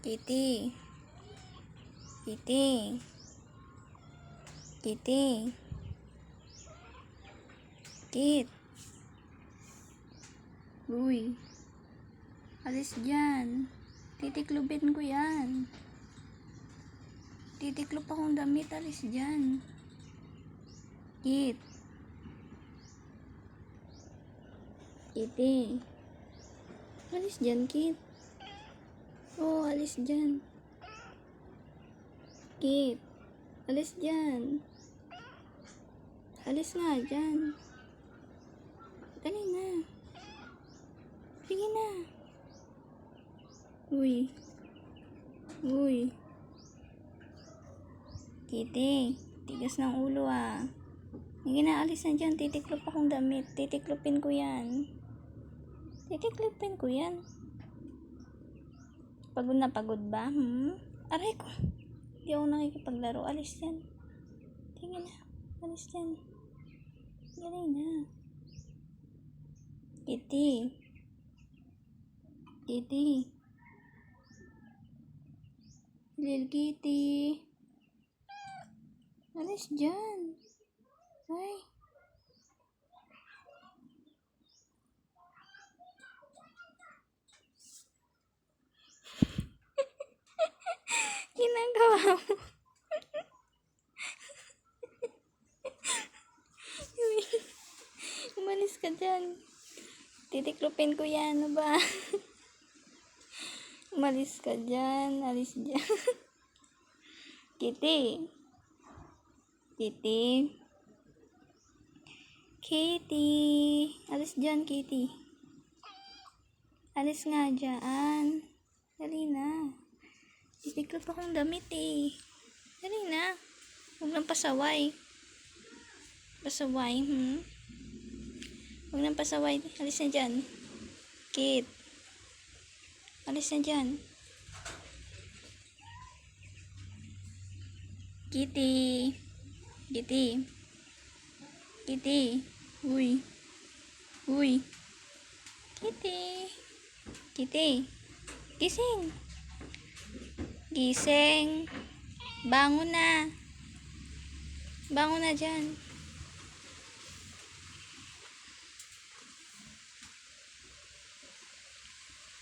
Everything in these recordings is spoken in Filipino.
Kitty. Kitty. Kitty. Kit. Uy. Alis dyan. Titiklubin ko yan. Titiklop akong damit. Alis dyan. Kit. Kitty. Alis dyan, Kit. Oh, alis dyan. Kit. Alis dyan. Alis nga dyan. Dali na. Sige na. Uy. Uy. Kitty. Tigas ng ulo ah. Sige na, alis na dyan. Titiklop akong damit. Titiklopin ko yan. Titiklopin ko yan. Pagod na pagod ba? Aray ko. Hindi ako nakikipaglaro. Alis yan. Sige na. Alis yan. Dali na. Kitty. Kitty. Little Kitty. Alis dyan. Ay. Ginagawa mo. Umalis ka dyan. Titiklopin ko yan. Ano ba? Umalis ka dyan. Alis dyan. Kitty. Kitty. Kitty. Alis dyan, Kitty. Alis nga dyan. Dali na. Titiklop akong damit eh. Dali na. Huwag nang pasaway. Pasaway, Huwag nang pasaway. Alis na dyan. Kit. Alis na dyan. Kitty. Kitty. Kitty. Uy. Uy. Kitty. Kitty. Gising. Gising. Bangon na. Bangon na dyan.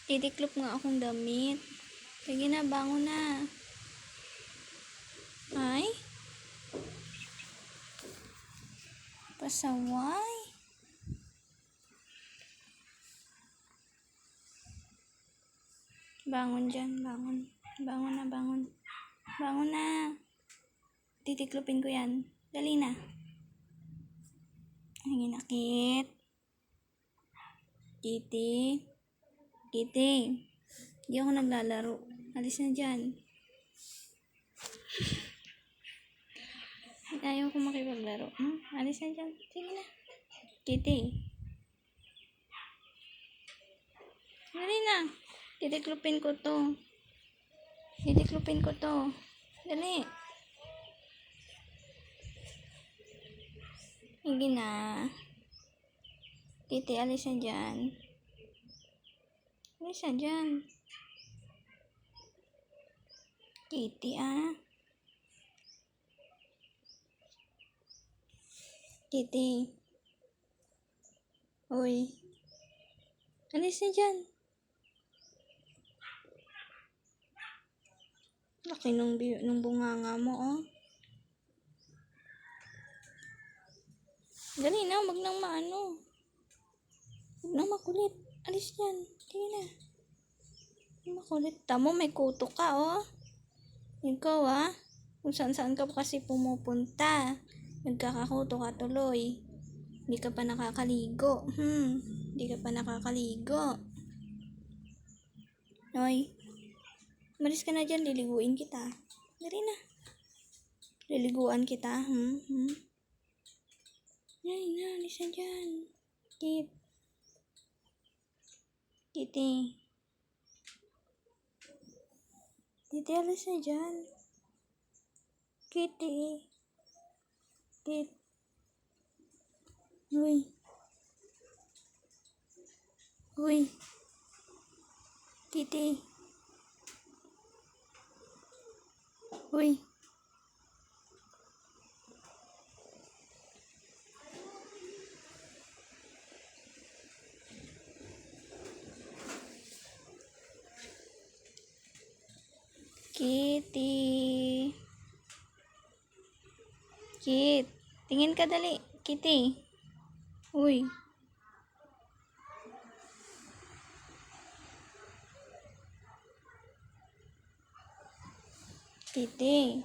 Titiklop nga akong damit. Sige na, bangon na. Ay? Pasaway. Bangon dyan, bangon. Bangon na, bangon. Bangon na. Titiklopin ko yan. Dali na. Ay, nakit. Kitty. Kitty. Hindi ako naglalaro. Alis na dyan. Ayaw ko makipaglaro. Alis na dyan. Sige na. Kitty. Dali na. Titiklopin ko to. Titiklopin ko to. Dali. Hindi na. Kitty, alis na dyan. Alis na dyan. Kitty, Kitty. Uy. Alis na dyan. Laki nung bunganga mo, Dali na, wag nang maano. Wag nang makulit. Alis yan. Sige na. Makulit. Tamo, may kuto ka, Ikaw, Kung saan-saan ka kasi pumupunta. Nagkakakuto ka tuloy. Hindi ka pa nakakaligo. Hindi ka pa nakakaligo. Hoy. Malis ka na dyan. Liliguin kita. Dali na. Liliguan kita. Ay na, alis na dyan. Kit. Kitty. Kitty, alis na dyan. Kitty. Kit. Uy. Uy. Kitty. Uy. Kitty. Kit. Tingin ka dali. Kitty. Uy. Kitty.